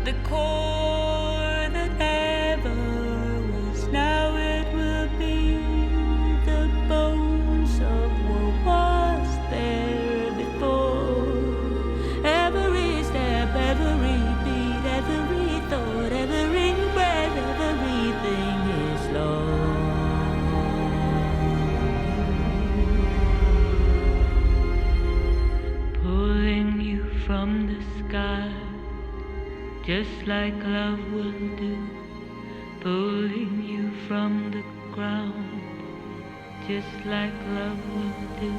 the core that never was. Now it will be the bones of what was there before. Every step, every beat, every thought, every breath, everything is lost. Pulling you from the sky, just like love will do. Pulling you from the ground, just like love will do.